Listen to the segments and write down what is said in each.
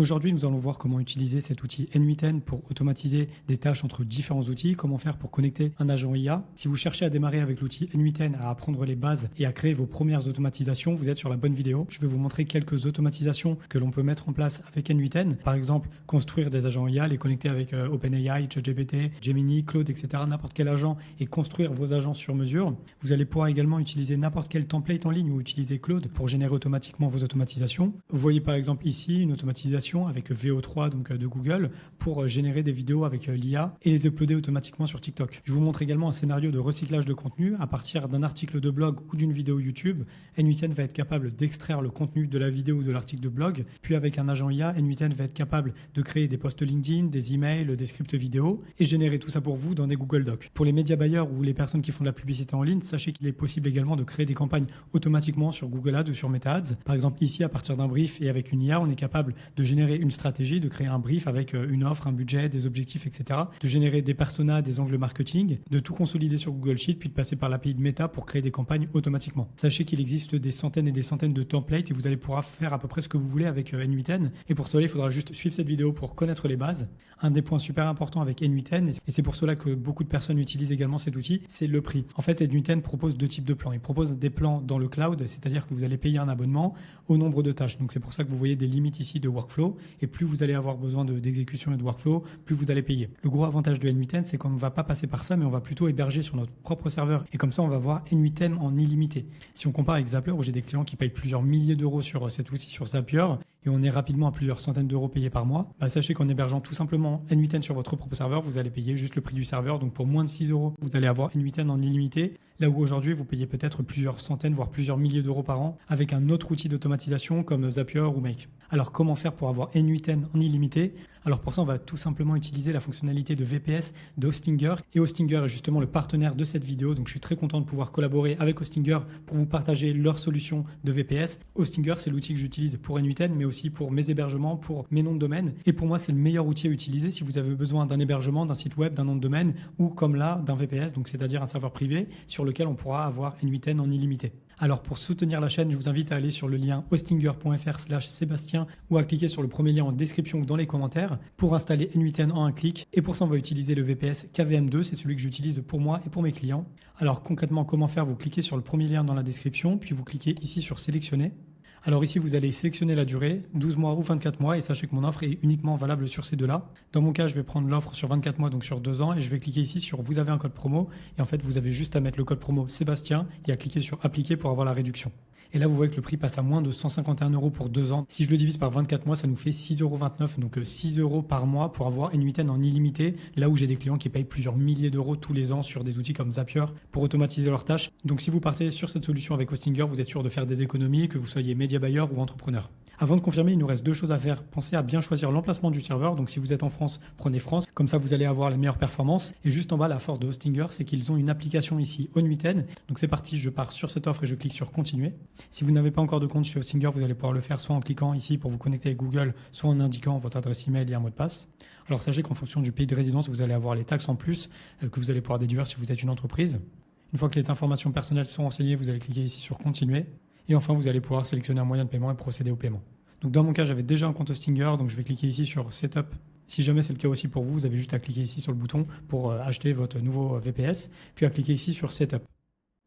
Aujourd'hui, nous allons voir comment utiliser cet outil N8N pour automatiser des tâches entre différents outils, comment faire pour connecter un agent IA. Si vous cherchez à démarrer avec l'outil N8N, à apprendre les bases et à créer vos premières automatisations, vous êtes sur la bonne vidéo. Je vais vous montrer quelques automatisations que l'on peut mettre en place avec N8N. Par exemple, construire des agents IA, les connecter avec OpenAI, ChatGPT, Gemini, Claude, etc. N'importe quel agent et construire vos agents sur mesure. Vous allez pouvoir également utiliser n'importe quel template en ligne ou utiliser Claude pour générer automatiquement vos automatisations. Vous voyez par exemple ici une automatisation avec VO3 donc de Google pour générer des vidéos avec l'IA et les uploader automatiquement sur TikTok. Je vous montre également un scénario de recyclage de contenu à partir d'un article de blog ou d'une vidéo YouTube. N8N va être capable d'extraire le contenu de la vidéo ou de l'article de blog, puis avec un agent IA, N8N va être capable de créer des posts LinkedIn, des emails, des scripts vidéo et générer tout ça pour vous dans des Google Docs. Pour les médias buyers ou les personnes qui font de la publicité en ligne, sachez qu'il est possible également de créer des campagnes automatiquement sur Google Ads ou sur Meta Ads. Par exemple, ici, à partir d'un brief et avec une IA, on est capable de générer une stratégie, de créer un brief avec une offre, un budget, des objectifs, etc. De générer des personas, des angles marketing, de tout consolider sur Google Sheet, puis de passer par l'API de Meta pour créer des campagnes automatiquement. Sachez qu'il existe des centaines et des centaines de templates et vous allez pouvoir faire à peu près ce que vous voulez avec N8N. Et pour cela, il faudra juste suivre cette vidéo pour connaître les bases. Un des points super importants avec N8N, et c'est pour cela que beaucoup de personnes utilisent également cet outil, c'est le prix. En fait, N8N propose deux types de plans. Il propose des plans dans le cloud, c'est-à-dire que vous allez payer un abonnement au nombre de tâches. Donc c'est pour ça que vous voyez des limites ici de workflow. Et plus vous allez avoir besoin d'exécution et de workflow, plus vous allez payer. Le gros avantage de N8N, c'est qu'on ne va pas passer par ça, mais on va plutôt héberger sur notre propre serveur. Et comme ça, on va voir N8N en illimité. Si on compare avec Zapier, où j'ai des clients qui payent plusieurs milliers d'euros sur cet outil sur Zapier, et on est rapidement à plusieurs centaines d'euros payés par mois, sachez qu'en hébergeant tout simplement N8N sur votre propre serveur, vous allez payer juste le prix du serveur. Donc pour moins de 6 euros, vous allez avoir N8N en illimité. Là où aujourd'hui, vous payez peut-être plusieurs centaines, voire plusieurs milliers d'euros par an avec un autre outil d'automatisation comme Zapier ou Make. Alors comment faire pour avoir N8N en illimité? Alors pour ça, on va tout simplement utiliser la fonctionnalité de VPS d'Hostinger. Et Hostinger est justement le partenaire de cette vidéo. Donc je suis très content de pouvoir collaborer avec Hostinger pour vous partager leur solution de VPS. Hostinger, c'est l'outil que j'utilise pour N8N, mais aussi pour mes hébergements, pour mes noms de domaine. Et pour moi, c'est le meilleur outil à utiliser si vous avez besoin d'un hébergement, d'un site web, d'un nom de domaine ou comme là, d'un VPS, donc c'est-à-dire un serveur privé sur lequel on pourra avoir N8N en illimité. Alors pour soutenir la chaîne, je vous invite à aller sur le lien hostinger.fr/Sébastien ou à cliquer sur le premier lien en description ou dans les commentaires pour installer N8N en un clic. Et pour ça, on va utiliser le VPS KVM2, c'est celui que j'utilise pour moi et pour mes clients. Alors concrètement, comment faire? Vous cliquez sur le premier lien dans la description, puis vous cliquez ici sur sélectionner. Alors ici, vous allez sélectionner la durée, 12 mois ou 24 mois, et sachez que mon offre est uniquement valable sur ces deux-là. Dans mon cas, je vais prendre l'offre sur 24 mois, donc sur 2 ans, et je vais cliquer ici sur « Vous avez un code promo », et en fait, vous avez juste à mettre le code promo Sébastien et à cliquer sur « Appliquer » pour avoir la réduction. Et là, vous voyez que le prix passe à moins de 151 € pour 2 ans. Si je le divise par 24 mois, ça nous fait 6,29 €. Donc 6 € par mois pour avoir N8N en illimité. Là où j'ai des clients qui payent plusieurs milliers d'euros tous les ans sur des outils comme Zapier pour automatiser leurs tâches. Donc si vous partez sur cette solution avec Hostinger, vous êtes sûr de faire des économies, que vous soyez média buyer ou entrepreneur. Avant de confirmer, il nous reste 2 choses à faire. Pensez à bien choisir l'emplacement du serveur. Donc si vous êtes en France, prenez France. Comme ça, vous allez avoir les meilleures performances. Et juste en bas, la force de Hostinger, c'est qu'ils ont une application ici, N8N. Donc c'est parti, je pars sur cette offre et je clique sur continuer. Si vous n'avez pas encore de compte chez Hostinger, vous allez pouvoir le faire soit en cliquant ici pour vous connecter avec Google, soit en indiquant votre adresse email et un mot de passe. Alors sachez qu'en fonction du pays de résidence, vous allez avoir les taxes en plus que vous allez pouvoir déduire si vous êtes une entreprise. Une fois que les informations personnelles sont renseignées, vous allez cliquer ici sur continuer. Et enfin, vous allez pouvoir sélectionner un moyen de paiement et procéder au paiement. Donc dans mon cas, j'avais déjà un compte Hostinger, donc je vais cliquer ici sur Setup. Si jamais c'est le cas aussi pour vous, vous avez juste à cliquer ici sur le bouton pour acheter votre nouveau VPS, puis à cliquer ici sur Setup.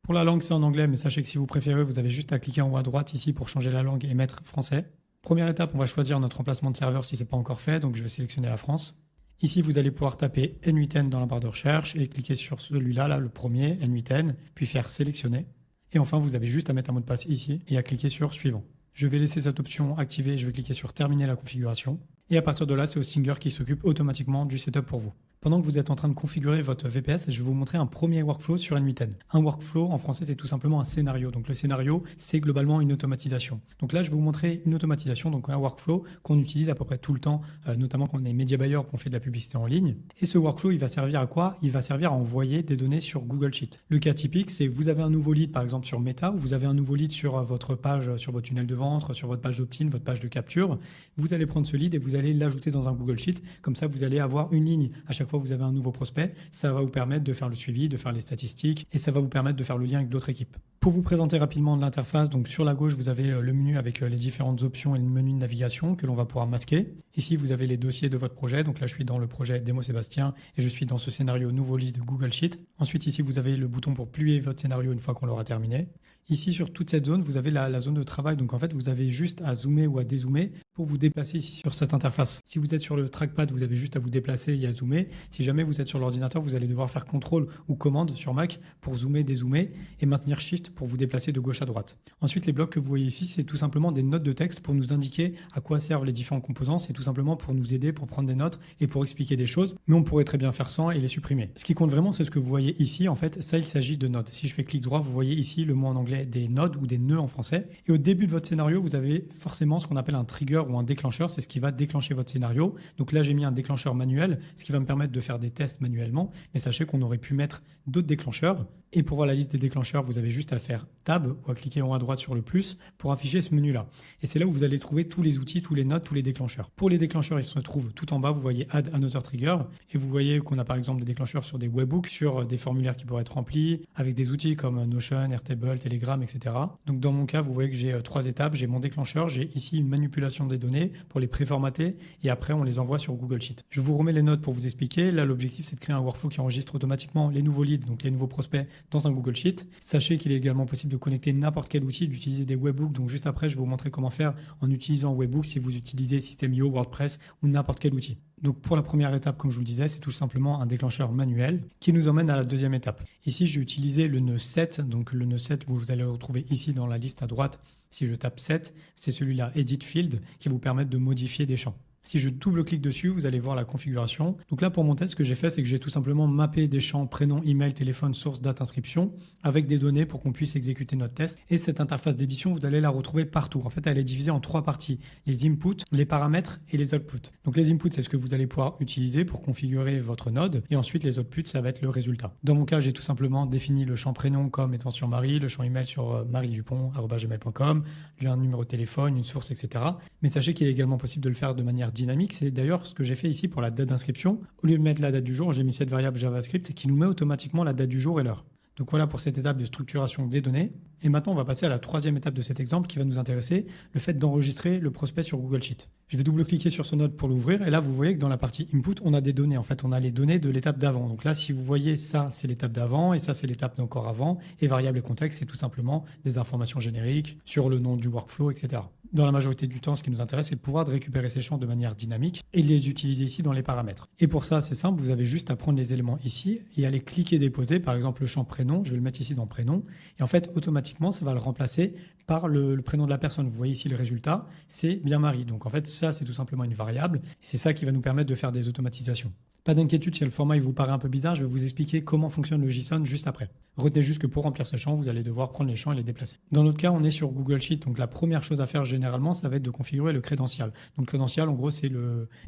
Pour la langue, c'est en anglais, mais sachez que si vous préférez, vous avez juste à cliquer en haut à droite ici pour changer la langue et mettre français. Première étape, on va choisir notre emplacement de serveur si ce n'est pas encore fait, donc je vais sélectionner la France. Ici, vous allez pouvoir taper N8N dans la barre de recherche et cliquer sur celui-là, là, le premier, N8N, puis faire sélectionner. Et enfin, vous avez juste à mettre un mot de passe ici et à cliquer sur suivant. Je vais laisser cette option activée, je vais cliquer sur terminer la configuration. Et à partir de là, c'est Hostinger qui s'occupe automatiquement du setup pour vous. Pendant que vous êtes en train de configurer votre VPS, je vais vous montrer un premier workflow sur N8N. Un workflow, en français, c'est tout simplement un scénario. Donc le scénario, c'est globalement une automatisation. Donc là, je vais vous montrer une automatisation, donc un workflow qu'on utilise à peu près tout le temps, notamment quand on est média buyer, qu'on fait de la publicité en ligne. Et ce workflow, il va servir à quoi? Il va servir à envoyer des données sur Google Sheet. Le cas typique, c'est vous avez un nouveau lead, par exemple sur Meta, ou vous avez un nouveau lead sur votre page, sur votre tunnel de vente, sur votre page d'opt-in, votre page de capture. Vous allez prendre ce lead et vous vous allez l'ajouter dans un Google Sheet. Comme ça, vous allez avoir une ligne à chaque fois que vous avez un nouveau prospect. Ça va vous permettre de faire le suivi, de faire les statistiques et ça va vous permettre de faire le lien avec d'autres équipes. Pour vous présenter rapidement l'interface, donc sur la gauche, vous avez le menu avec les différentes options et le menu de navigation que l'on va pouvoir masquer. Ici, vous avez les dossiers de votre projet. Donc là, je suis dans le projet Démo Sébastien et je suis dans ce scénario nouveau lead Google Sheet. Ensuite, ici, vous avez le bouton pour publier votre scénario une fois qu'on l'aura terminé. Ici, sur toute cette zone, vous avez la zone de travail. Donc, en fait, vous avez juste à zoomer ou à dézoomer pour vous déplacer ici sur cette interface. Si vous êtes sur le trackpad, vous avez juste à vous déplacer et à zoomer. Si jamais vous êtes sur l'ordinateur, vous allez devoir faire CTRL ou commande sur Mac pour zoomer, dézoomer et maintenir Shift pour vous déplacer de gauche à droite. Ensuite, les blocs que vous voyez ici, c'est tout simplement des notes de texte pour nous indiquer à quoi servent les différents composants. C'est tout simplement pour nous aider, pour prendre des notes et pour expliquer des choses. Mais on pourrait très bien faire sans et les supprimer. Ce qui compte vraiment, c'est ce que vous voyez ici. En fait, ça, il s'agit de nodes. Si je fais clic droit, vous voyez ici le mot en anglais des nodes ou des nœuds en français. Et au début de votre scénario, vous avez forcément ce qu'on appelle un trigger ou un déclencheur. C'est ce qui va déclencher votre scénario. Donc là, j'ai mis un déclencheur manuel, ce qui va me permettre de faire des tests manuellement. Mais sachez qu'on aurait pu mettre d'autres déclencheurs. Et pour voir la liste des déclencheurs, vous avez juste à faire Tab ou à cliquer en haut à droite sur le plus pour afficher ce menu-là. Et c'est là où vous allez trouver tous les outils, tous les nodes, tous les déclencheurs. Pour les déclencheurs, ils se trouvent tout en bas. Vous voyez Add Another Trigger. Et vous voyez qu'on a par exemple des déclencheurs sur des webbooks, sur des formulaires qui pourraient être remplis, avec des outils comme Notion, Airtable, Telegram, etc. Donc dans mon cas, vous voyez que j'ai 3 étapes. J'ai mon déclencheur, j'ai ici une manipulation des données pour les préformater et après on les envoie sur Google Sheet. Je vous remets les notes pour vous expliquer. Là, l'objectif, c'est de créer un workflow qui enregistre automatiquement les nouveaux leads, donc les nouveaux prospects dans un Google Sheet. Sachez qu'il est également possible de connecter n'importe quel outil, d'utiliser des webbooks. Donc juste après, je vais vous montrer comment faire en utilisant Webbook si vous utilisez System.io, WordPress ou n'importe quel outil. Donc pour la première étape, comme je vous le disais, c'est tout simplement un déclencheur manuel qui nous emmène à la deuxième étape. Ici, j'ai utilisé le nœud 7. Donc le nœud 7, vous allez le retrouver ici dans la liste à droite. Si je tape 7, c'est celui-là, Edit Field, qui vous permet de modifier des champs. Si je double-clique dessus, vous allez voir la configuration. Donc là, pour mon test, ce que j'ai fait, c'est que j'ai tout simplement mappé des champs prénom, email, téléphone, source, date, inscription avec des données pour qu'on puisse exécuter notre test. Et cette interface d'édition, vous allez la retrouver partout. En fait, elle est divisée en 3 parties. Les inputs, les paramètres et les outputs. Donc les inputs, c'est ce que vous allez pouvoir utiliser pour configurer votre node. Et ensuite, les outputs, ça va être le résultat. Dans mon cas, j'ai tout simplement défini le champ prénom comme étant sur Marie, le champ email sur mariedupont@gmail.com, un numéro de téléphone, une source, etc. Mais sachez qu'il est également possible de le faire de manière dynamique. C'est d'ailleurs ce que j'ai fait ici pour la date d'inscription. Au lieu de mettre la date du jour, j'ai mis cette variable JavaScript qui nous met automatiquement la date du jour et l'heure. Donc voilà pour cette étape de structuration des données. Et maintenant, on va passer à la troisième étape de cet exemple qui va nous intéresser, le fait d'enregistrer le prospect sur Google Sheet. Je vais double-cliquer sur ce node pour l'ouvrir. Et là, vous voyez que dans la partie Input, on a des données. En fait, on a les données de l'étape d'avant. Donc là, si vous voyez ça, c'est l'étape d'avant et ça, c'est l'étape d'encore avant. Et variable et contexte, c'est tout simplement des informations génériques sur le nom du workflow, etc. Dans la majorité du temps, ce qui nous intéresse, c'est de pouvoir récupérer ces champs de manière dynamique et de les utiliser ici dans les paramètres. Et pour ça, c'est simple, vous avez juste à prendre les éléments ici et aller cliquer déposer, par exemple le champ prénom, je vais le mettre ici dans prénom, et en fait, automatiquement, ça va le remplacer par le prénom de la personne. Vous voyez ici le résultat, c'est bien Marie. Donc en fait, ça, c'est tout simplement une variable, et c'est ça qui va nous permettre de faire des automatisations. Pas d'inquiétude si le format il vous paraît un peu bizarre, je vais vous expliquer comment fonctionne le JSON juste après. Retenez juste que pour remplir ces champs, vous allez devoir prendre les champs et les déplacer. Dans notre cas, on est sur Google Sheet, donc la première chose à faire généralement, ça va être de configurer le crédential. Donc le crédential, en gros, c'est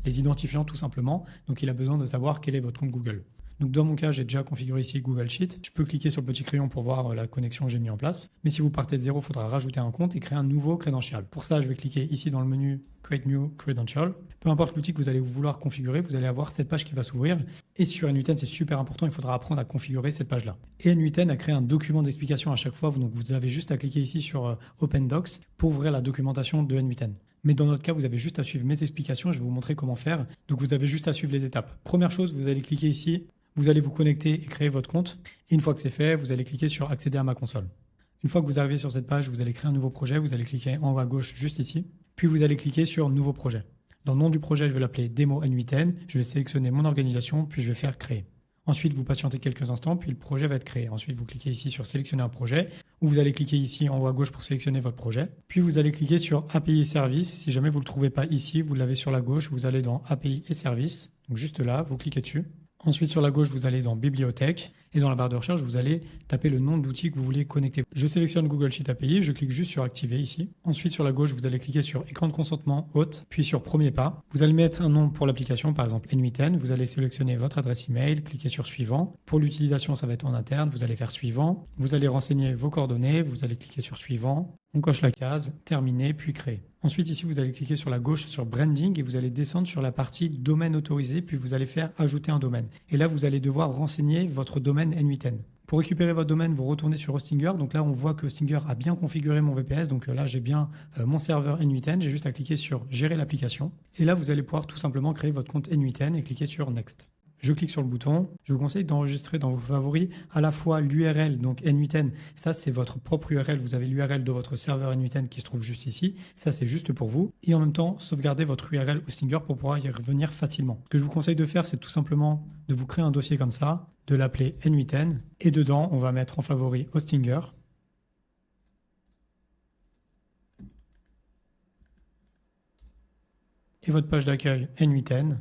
les identifiants tout simplement. Donc il a besoin de savoir quel est votre compte Google. Donc dans mon cas, j'ai déjà configuré ici Google Sheet. Je peux cliquer sur le petit crayon pour voir la connexion que j'ai mis en place. Mais si vous partez de zéro, il faudra rajouter un compte et créer un nouveau crédential. Pour ça, je vais cliquer ici dans le menu Create New Credential. Peu importe l'outil que vous allez vouloir configurer, vous allez avoir cette page qui va s'ouvrir. Et sur N8N, c'est super important, il faudra apprendre à configurer cette page-là. Et N8N a créé un document d'explication à chaque fois. Donc vous avez juste à cliquer ici sur Open Docs pour ouvrir la documentation de N8N. Mais dans notre cas, vous avez juste à suivre mes explications. Je vais vous montrer comment faire. Donc vous avez juste à suivre les étapes. Première chose, vous allez cliquer ici. Vous allez vous connecter et créer votre compte. Et une fois que c'est fait, vous allez cliquer sur accéder à ma console. Une fois que vous arrivez sur cette page, vous allez créer un nouveau projet. Vous allez cliquer en haut à gauche juste ici. Puis vous allez cliquer sur nouveau projet. Dans le nom du projet, je vais l'appeler Démo N8N. Je vais sélectionner mon organisation, puis je vais faire créer. Ensuite, vous patientez quelques instants, puis le projet va être créé. Ensuite, vous cliquez ici sur sélectionner un projet, ou vous allez cliquer ici en haut à gauche pour sélectionner votre projet. Puis vous allez cliquer sur API et services. Si jamais vous ne le trouvez pas ici, vous l'avez sur la gauche, vous allez dans API et services. Donc juste là, vous cliquez dessus. Ensuite, sur la gauche, vous allez dans Bibliothèque et dans la barre de recherche, vous allez taper le nom de l'outil que vous voulez connecter. Je sélectionne Google Sheet API, je clique juste sur Activer ici. Ensuite, sur la gauche, vous allez cliquer sur Écran de consentement hôte, puis sur Premier pas. Vous allez mettre un nom pour l'application, par exemple N8N. Vous allez sélectionner votre adresse email, cliquer sur Suivant. Pour l'utilisation, ça va être en interne. Vous allez faire Suivant. Vous allez renseigner vos coordonnées. Vous allez cliquer sur Suivant. On coche la case, terminer, puis créer. Ensuite, ici, vous allez cliquer sur la gauche sur Branding et vous allez descendre sur la partie Domaine autorisé, puis vous allez faire Ajouter un domaine. Et là, vous allez devoir renseigner votre domaine N8N. Pour récupérer votre domaine, vous retournez sur Hostinger. Donc là, on voit que Hostinger a bien configuré mon VPS. Donc là, j'ai bien mon serveur N8N. J'ai juste à cliquer sur Gérer l'application. Et là, vous allez pouvoir tout simplement créer votre compte N8N et cliquer sur Next. Je clique sur le bouton. Je vous conseille d'enregistrer dans vos favoris à la fois l'URL, donc N8N. Ça, c'est votre propre URL. Vous avez l'URL de votre serveur N8N qui se trouve juste ici. Ça, c'est juste pour vous. Et en même temps, sauvegarder votre URL Hostinger pour pouvoir y revenir facilement. Ce que je vous conseille de faire, c'est tout simplement de vous créer un dossier comme ça, de l'appeler N8N. Et dedans, on va mettre en favori Hostinger. Et votre page d'accueil N8N.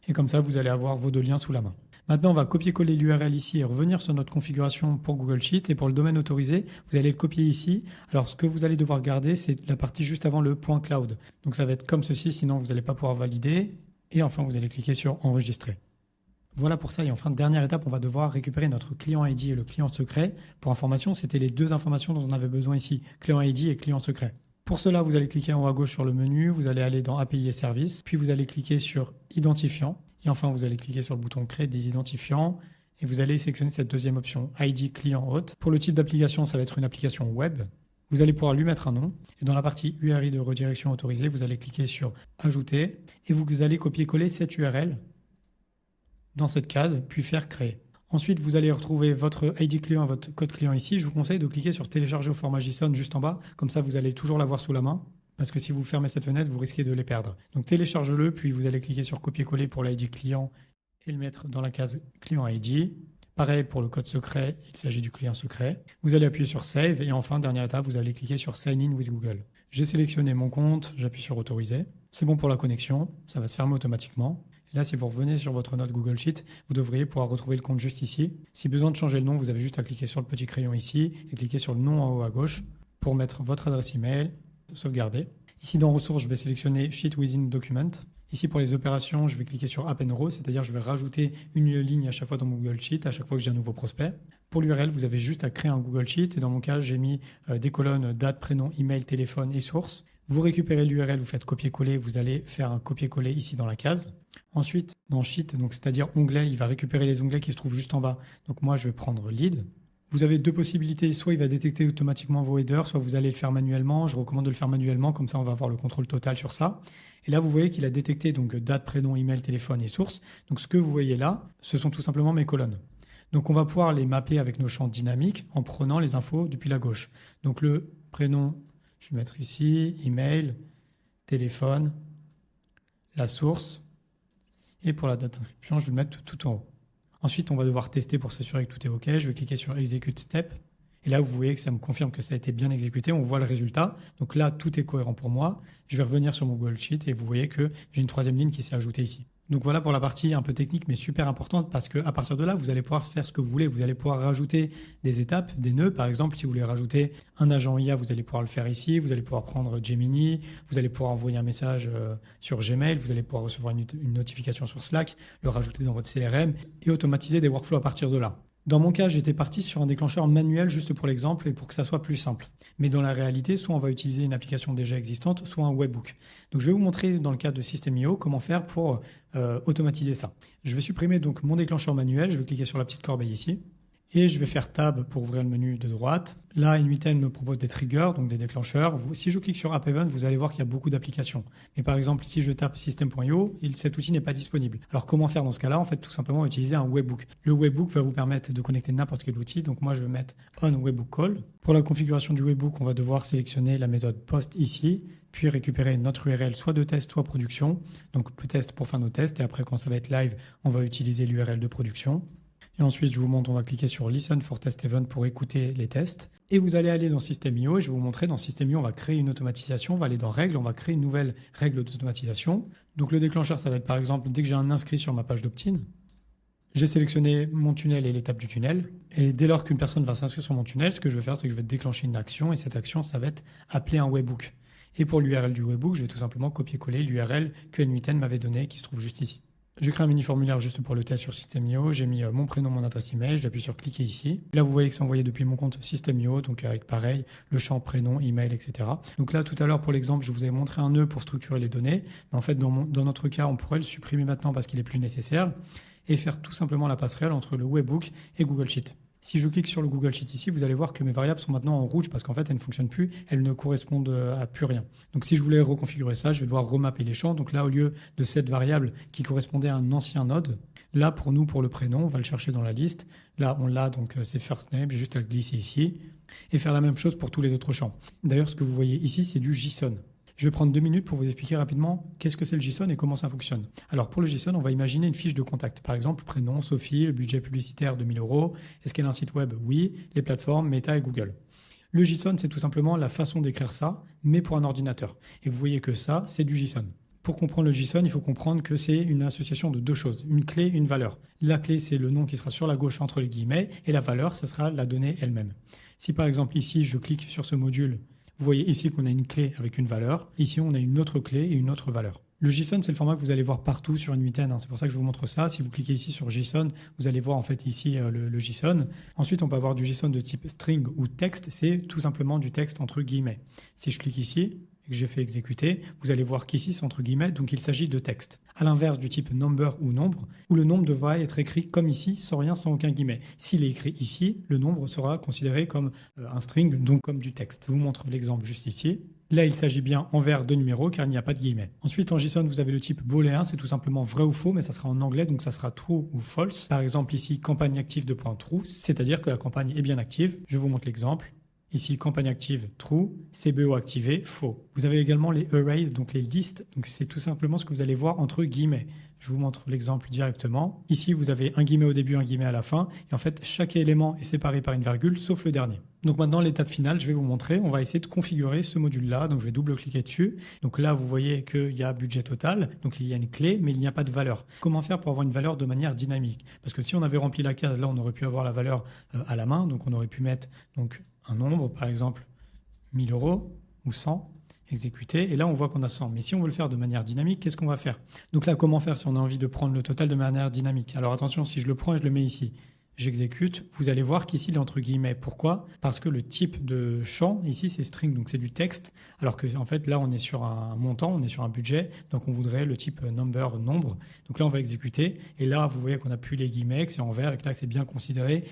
Et comme ça, vous allez avoir vos deux liens sous la main. Maintenant, on va copier-coller l'URL ici et revenir sur notre configuration pour Google Sheet. Et pour le domaine autorisé, vous allez le copier ici. Alors, ce que vous allez devoir garder, c'est la partie juste avant le point cloud. Donc, ça va être comme ceci, sinon vous n'allez pas pouvoir valider. Et enfin, vous allez cliquer sur Enregistrer. Voilà pour ça. Et enfin, dernière étape, on va devoir récupérer notre client ID et le client secret. Pour information, c'était les deux informations dont on avait besoin ici, client ID et client secret. Pour cela, vous allez cliquer en haut à gauche sur le menu, vous allez aller dans API et services, puis vous allez cliquer sur Identifiant, et enfin vous allez cliquer sur le bouton Créer des identifiants, et vous allez sélectionner cette deuxième option, ID client hôte. Pour le type d'application, ça va être une application web. Vous allez pouvoir lui mettre un nom, et dans la partie URI de redirection autorisée, vous allez cliquer sur Ajouter, et vous allez copier-coller cette URL dans cette case, puis faire Créer. Ensuite, vous allez retrouver votre ID client et votre code client ici. Je vous conseille de cliquer sur télécharger au format JSON juste en bas. Comme ça, vous allez toujours l'avoir sous la main. Parce que si vous fermez cette fenêtre, vous risquez de les perdre. Donc télécharge-le, puis vous allez cliquer sur copier-coller pour l'ID client et le mettre dans la case client ID. Pareil pour le code secret, il s'agit du client secret. Vous allez appuyer sur Save et enfin, dernière étape, vous allez cliquer sur Sign in with Google. J'ai sélectionné mon compte, j'appuie sur Autoriser. C'est bon pour la connexion, ça va se fermer automatiquement. Là, si vous revenez sur votre note Google Sheet, vous devriez pouvoir retrouver le compte juste ici. Si besoin de changer le nom, vous avez juste à cliquer sur le petit crayon ici et cliquer sur le nom en haut à gauche pour mettre votre adresse email, sauvegarder. Ici, dans Ressources, je vais sélectionner Sheet Within Document. Ici, pour les opérations, je vais cliquer sur App and Row, c'est-à-dire je vais rajouter une ligne à chaque fois dans mon Google Sheet, à chaque fois que j'ai un nouveau prospect. Pour l'URL, vous avez juste à créer un Google Sheet. Et dans mon cas, j'ai mis des colonnes date, prénom, email, téléphone et source. Vous récupérez l'URL, vous faites copier-coller, vous allez faire un copier-coller ici dans la case. Ensuite, dans Sheet, donc c'est-à-dire onglet, il va récupérer les onglets qui se trouvent juste en bas. Donc moi, je vais prendre Lead. Vous avez deux possibilités, soit il va détecter automatiquement vos headers, soit vous allez le faire manuellement. Je recommande de le faire manuellement, comme ça on va avoir le contrôle total sur ça. Et là, vous voyez qu'il a détecté donc date, prénom, email, téléphone et source. Donc ce que vous voyez là, ce sont tout simplement mes colonnes. Donc on va pouvoir les mapper avec nos champs dynamiques en prenant les infos depuis la gauche. Donc le prénom, je vais mettre ici, email, téléphone, la source. Et pour la date d'inscription, je vais le mettre tout en haut. Ensuite, on va devoir tester pour s'assurer que tout est OK. Je vais cliquer sur Execute Step. Et là, vous voyez que ça me confirme que ça a été bien exécuté. On voit le résultat. Donc là, tout est cohérent pour moi. Je vais revenir sur mon Google Sheet et vous voyez que j'ai une troisième ligne qui s'est ajoutée ici. Donc voilà pour la partie un peu technique mais super importante parce qu'à partir de là, vous allez pouvoir faire ce que vous voulez. Vous allez pouvoir rajouter des étapes, des nœuds. Par exemple, si vous voulez rajouter un agent IA, vous allez pouvoir le faire ici. Vous allez pouvoir prendre Gemini. Vous allez pouvoir envoyer un message sur Gmail. Vous allez pouvoir recevoir une notification sur Slack, le rajouter dans votre CRM et automatiser des workflows à partir de là. Dans mon cas, j'étais parti sur un déclencheur manuel juste pour l'exemple et pour que ça soit plus simple. Mais dans la réalité, soit on va utiliser une application déjà existante, soit un webhook. Donc je vais vous montrer dans le cas de System.io comment faire pour automatiser ça. Je vais supprimer donc mon déclencheur manuel, je vais cliquer sur la petite corbeille ici. Et je vais faire Tab pour ouvrir le menu de droite. Là, N8N me propose des triggers, donc des déclencheurs. Si je clique sur App Event, vous allez voir qu'il y a beaucoup d'applications. Mais par exemple, si je tape System.io, cet outil n'est pas disponible. Alors comment faire dans ce cas-là? En fait, tout simplement utiliser un webhook. Le webhook va vous permettre de connecter n'importe quel outil. Donc moi, je vais mettre On Webhook Call. Pour la configuration du webhook, on va devoir sélectionner la méthode POST ici, puis récupérer notre URL soit de test, soit production. Donc test pour faire nos tests. Et après, quand ça va être live, on va utiliser l'URL de production. Et ensuite, je vous montre, on va cliquer sur Listen for Test Event pour écouter les tests. Et vous allez aller dans System.io et je vais vous montrer dans System.io, on va créer une automatisation. On va aller dans Règles, on va créer une nouvelle règle d'automatisation. Donc le déclencheur, ça va être par exemple, dès que j'ai un inscrit sur ma page d'opt-in, j'ai sélectionné mon tunnel et l'étape du tunnel. Et dès lors qu'une personne va s'inscrire sur mon tunnel, ce que je vais faire, c'est que je vais déclencher une action et cette action, ça va être appeler un webhook. Et pour l'URL du webhook, je vais tout simplement copier-coller l'URL que N8N m'avait donnée qui se trouve juste ici. Je crée un mini formulaire juste pour le test sur System.io. J'ai mis mon prénom, mon adresse email. J'appuie sur cliquer ici. Là, vous voyez que c'est envoyé depuis mon compte System.io, donc avec pareil, le champ prénom, email, etc. Donc là, tout à l'heure, pour l'exemple, je vous avais montré un nœud pour structurer les données. Mais en fait, dans notre cas, on pourrait le supprimer maintenant parce qu'il est plus nécessaire et faire tout simplement la passerelle entre le Webbook et Google Sheet. Si je clique sur le Google Sheet ici, vous allez voir que mes variables sont maintenant en rouge parce qu'en fait, elles ne fonctionnent plus, elles ne correspondent à plus rien. Donc si je voulais reconfigurer ça, je vais devoir remapper les champs. Donc là, au lieu de cette variable qui correspondait à un ancien node, là, pour nous, pour le prénom, on va le chercher dans la liste. Là, on l'a, donc c'est first name, j'ai juste à le glisser ici et faire la même chose pour tous les autres champs. D'ailleurs, ce que vous voyez ici, c'est du JSON. Je vais prendre 2 minutes pour vous expliquer rapidement qu'est-ce que c'est le JSON et comment ça fonctionne. Alors pour le JSON, on va imaginer une fiche de contact. Par exemple, prénom, Sophie, le budget publicitaire 2 000 €. Est-ce qu'elle a un site web? Oui. Les plateformes, Meta et Google. Le JSON, c'est tout simplement la façon d'écrire ça, mais pour un ordinateur. Et vous voyez que ça, c'est du JSON. Pour comprendre le JSON, il faut comprendre que c'est une association de 2 choses, une clé, une valeur. La clé, c'est le nom qui sera sur la gauche entre les guillemets, et la valeur, ça sera la donnée elle-même. Si par exemple ici, je clique sur ce module, vous voyez ici qu'on a une clé avec une valeur. Ici, on a une autre clé et une autre valeur. Le JSON, c'est le format que vous allez voir partout sur n8n. C'est pour ça que je vous montre ça. Si vous cliquez ici sur JSON, vous allez voir en fait ici le JSON. Ensuite, on peut avoir du JSON de type string ou texte. C'est tout simplement du texte entre guillemets. Si je clique ici et que j'ai fait exécuter, vous allez voir qu'ici c'est entre guillemets, donc il s'agit de texte. À l'inverse du type number ou nombre, où le nombre devra être écrit comme ici, sans rien, sans aucun guillemet. S'il est écrit ici, le nombre sera considéré comme un string, donc comme du texte. Je vous montre l'exemple juste ici. Là, il s'agit bien en vers de numéros car il n'y a pas de guillemets. Ensuite, en JSON, vous avez le type booléen, c'est tout simplement vrai ou faux, mais ça sera en anglais, donc ça sera true ou false. Par exemple, ici, campagne active de point true, c'est-à-dire que la campagne est bien active. Je vous montre l'exemple. Ici, campagne active, true, CBO activé, faux. Vous avez également les arrays, donc les listes. Donc c'est tout simplement ce que vous allez voir entre guillemets. Je vous montre l'exemple directement. Ici, vous avez un guillemet au début, un guillemet à la fin. Et en fait, chaque élément est séparé par une virgule, sauf le dernier. Donc maintenant, l'étape finale, je vais vous montrer. On va essayer de configurer ce module-là. Donc je vais double-cliquer dessus. Donc là, vous voyez qu'il y a budget total. Donc il y a une clé, mais il n'y a pas de valeur. Comment faire pour avoir une valeur de manière dynamique? Parce que si on avait rempli la case, là, on aurait pu avoir la valeur à la main. Donc on aurait pu mettre un nombre, par exemple 1000 € ou 100, exécuter, et là on voit qu'on a 100. Mais si on veut le faire de manière dynamique, qu'est-ce qu'on va faire? Donc là, comment faire si on a envie de prendre le total de manière dynamique? Alors attention, si je le prends et je le mets ici, j'exécute, vous allez voir qu'ici il est entre guillemets. Pourquoi? Parce que le type de champ ici c'est string, donc c'est du texte, alors que en fait là on est sur un montant, on est sur un budget, donc on voudrait le type number, nombre. Donc là on va exécuter, et là vous voyez qu'on n'a plus les guillemets, que c'est en vert, et que là c'est bien considéré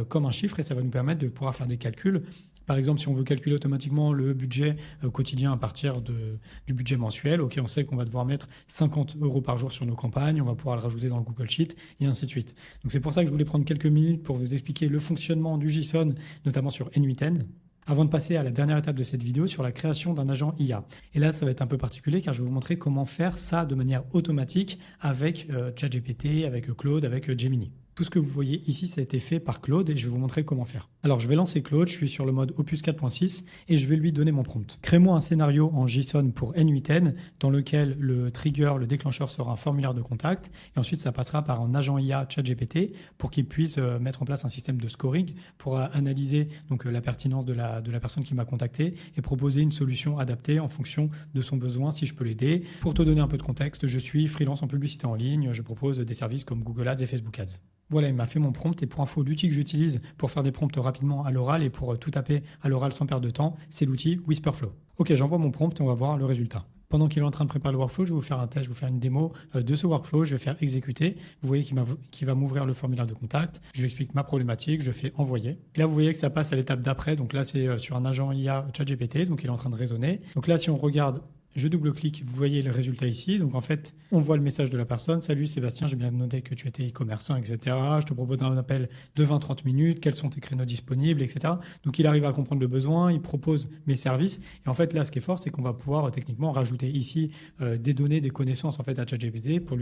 comme un chiffre, et ça va nous permettre de pouvoir faire des calculs. Par exemple, si on veut calculer automatiquement le budget quotidien à partir du budget mensuel, ok, on sait qu'on va devoir mettre 50 € par jour sur nos campagnes, on va pouvoir le rajouter dans le Google Sheet, et ainsi de suite. Donc c'est pour ça que je voulais prendre quelques minutes pour vous expliquer le fonctionnement du JSON, notamment sur n8n, avant de passer à la dernière étape de cette vidéo sur la création d'un agent IA. Et là, ça va être un peu particulier car je vais vous montrer comment faire ça de manière automatique avec ChatGPT, avec Claude, avec Gemini. Tout ce que vous voyez ici, ça a été fait par Claude et je vais vous montrer comment faire. Alors, je vais lancer Claude, je suis sur le mode Opus 4.6 et je vais lui donner mon prompt. Crée-moi un scénario en JSON pour N8N dans lequel le trigger, le déclencheur sera un formulaire de contact et ensuite ça passera par un agent IA ChatGPT pour qu'il puisse mettre en place un système de scoring pour analyser donc la pertinence de la personne qui m'a contacté et proposer une solution adaptée en fonction de son besoin si je peux l'aider. Pour te donner un peu de contexte, je suis freelance en publicité en ligne, je propose des services comme Google Ads et Facebook Ads. Voilà, il m'a fait mon prompt et pour info, l'outil que j'utilise pour faire des prompts rapidement à l'oral et pour tout taper à l'oral sans perdre de temps, c'est l'outil Whisperflow. Ok, j'envoie mon prompt et on va voir le résultat. Pendant qu'il est en train de préparer le workflow, je vais vous faire un test, je vais vous faire une démo de ce workflow, je vais faire exécuter. Vous voyez qu'il va m'ouvrir le formulaire de contact, je lui explique ma problématique, je fais envoyer. Et là, vous voyez que ça passe à l'étape d'après, donc là, c'est sur un agent IA ChatGPT, donc il est en train de raisonner. Donc là, si on regarde, je double-clique, vous voyez le résultat ici. Donc en fait, on voit le message de la personne. Salut Sébastien, j'ai bien noté que tu étais e-commerçant, etc. Je te propose un appel de 20-30 minutes. Quels sont tes créneaux disponibles, etc. Donc il arrive à comprendre le besoin, il propose mes services. Et en fait, là, ce qui est fort, c'est qu'on va pouvoir techniquement rajouter ici des données, des connaissances en fait à ChatGPT pour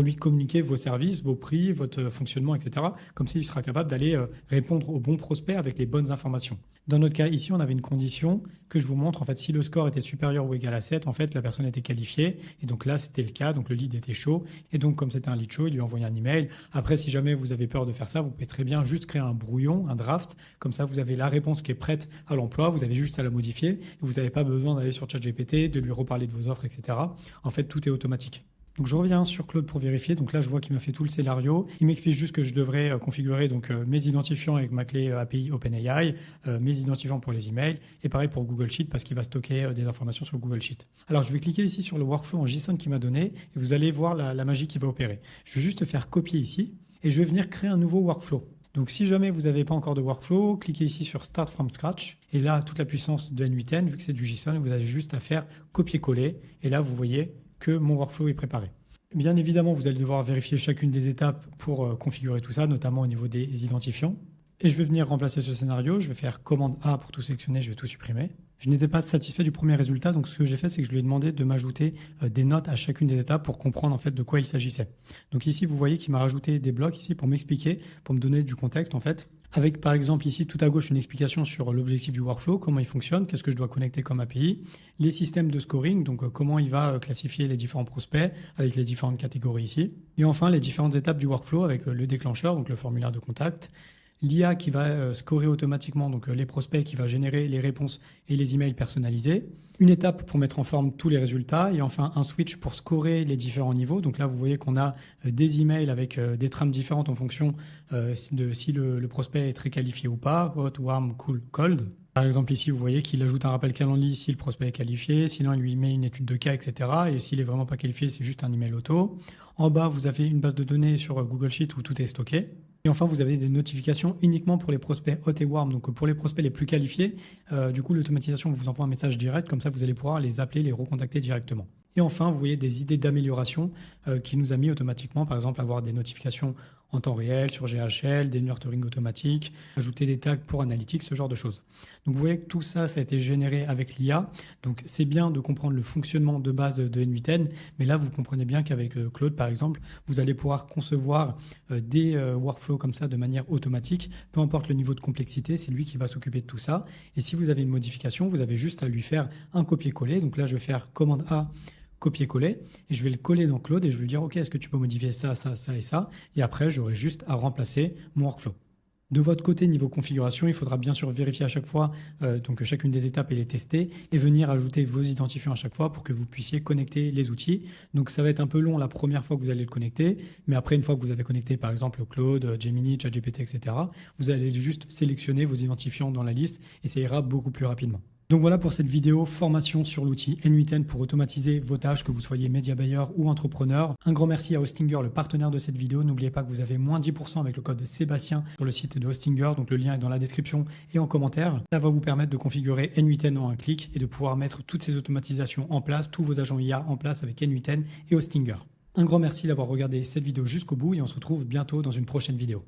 lui communiquer vos services, vos prix, votre fonctionnement, etc. Comme ça, il sera capable d'aller répondre aux bons prospects avec les bonnes informations. Dans notre cas, ici, on avait une condition que je vous montre. En fait, si le score était supérieur ou égal à 7, en fait, la personne était qualifiée. Et donc là, c'était le cas. Donc le lead était chaud. Et donc, comme c'était un lead chaud, il lui a envoyé un email. Après, si jamais vous avez peur de faire ça, vous pouvez très bien juste créer un brouillon, un draft. Comme ça, vous avez la réponse qui est prête à l'emploi. Vous avez juste à la modifier. Et vous n'avez pas besoin d'aller sur ChatGPT, de lui reparler de vos offres, etc. En fait, tout est automatique. Donc je reviens sur Claude pour vérifier. Donc là, je vois qu'il m'a fait tout le scénario. Il m'explique juste que je devrais configurer mes identifiants avec ma clé API OpenAI, mes identifiants pour les emails, et pareil pour Google Sheet parce qu'il va stocker des informations sur Google Sheet. Alors je vais cliquer ici sur le workflow en JSON qu'il m'a donné et vous allez voir la magie qui va opérer. Je vais juste faire copier ici et je vais venir créer un nouveau workflow. Donc si jamais vous n'avez pas encore de workflow, cliquez ici sur Start from Scratch. Et là, toute la puissance de N8N, vu que c'est du JSON, vous avez juste à faire copier-coller. Et là, vous voyez que mon workflow est préparé. Bien évidemment, vous allez devoir vérifier chacune des étapes pour configurer tout ça, notamment au niveau des identifiants. Et je vais venir remplacer ce scénario. Je vais faire commande A pour tout sélectionner, je vais tout supprimer. Je n'étais pas satisfait du premier résultat, donc ce que j'ai fait, c'est que je lui ai demandé de m'ajouter des notes à chacune des étapes pour comprendre en fait de quoi il s'agissait. Donc ici, vous voyez qu'il m'a rajouté des blocs ici pour m'expliquer, pour me donner du contexte en fait. Avec par exemple ici tout à gauche une explication sur l'objectif du workflow, comment il fonctionne, qu'est-ce que je dois connecter comme API, les systèmes de scoring, donc comment il va classifier les différents prospects avec les différentes catégories ici. Et enfin les différentes étapes du workflow avec le déclencheur, donc le formulaire de contact. L'IA qui va scorer automatiquement donc les prospects, qui va générer les réponses et les emails personnalisés. Une étape pour mettre en forme tous les résultats et enfin un switch pour scorer les différents niveaux. Donc là, vous voyez qu'on a des emails avec des trames différentes en fonction de si le prospect est très qualifié ou pas, hot, warm, cool, cold. Par exemple, ici, vous voyez qu'il ajoute un rappel Calendly si le prospect est qualifié, sinon il lui met une étude de cas, etc. Et s'il est vraiment pas qualifié, c'est juste un email auto. En bas, vous avez une base de données sur Google Sheet où tout est stocké. Et enfin, vous avez des notifications uniquement pour les prospects hot et warm. Donc, pour les prospects les plus qualifiés, du coup, l'automatisation vous envoie un message direct. Comme ça, vous allez pouvoir les appeler, les recontacter directement. Et enfin, vous voyez des idées d'amélioration qu'il nous a mis automatiquement. Par exemple, avoir des notifications en temps réel sur GHL, des nurturing automatiques, ajouter des tags pour analytics, ce genre de choses. Donc vous voyez que tout ça, ça a été généré avec l'IA. Donc c'est bien de comprendre le fonctionnement de base de N8N, mais là vous comprenez bien qu'avec Claude par exemple, vous allez pouvoir concevoir des workflows comme ça de manière automatique. Peu importe le niveau de complexité, c'est lui qui va s'occuper de tout ça. Et si vous avez une modification, vous avez juste à lui faire un copier-coller. Donc là je vais faire commande A, copier-coller, et je vais le coller dans Claude et je vais lui dire ok, est-ce que tu peux modifier ça, ça, ça et ça, et après j'aurai juste à remplacer mon workflow. De votre côté, niveau configuration, il faudra bien sûr vérifier à chaque fois donc chacune des étapes et les tester et venir ajouter vos identifiants à chaque fois pour que vous puissiez connecter les outils. Donc ça va être un peu long la première fois que vous allez le connecter, mais après une fois que vous avez connecté par exemple Claude, Gemini, ChatGPT, etc., vous allez juste sélectionner vos identifiants dans la liste et ça ira beaucoup plus rapidement. Donc voilà pour cette vidéo formation sur l'outil N8N pour automatiser vos tâches, que vous soyez média buyer ou entrepreneur. Un grand merci à Hostinger, le partenaire de cette vidéo. N'oubliez pas que vous avez moins 10% avec le code Sébastien sur le site de Hostinger. Donc le lien est dans la description et en commentaire. Ça va vous permettre de configurer N8N en un clic et de pouvoir mettre toutes ces automatisations en place, tous vos agents IA en place avec N8N et Hostinger. Un grand merci d'avoir regardé cette vidéo jusqu'au bout et on se retrouve bientôt dans une prochaine vidéo.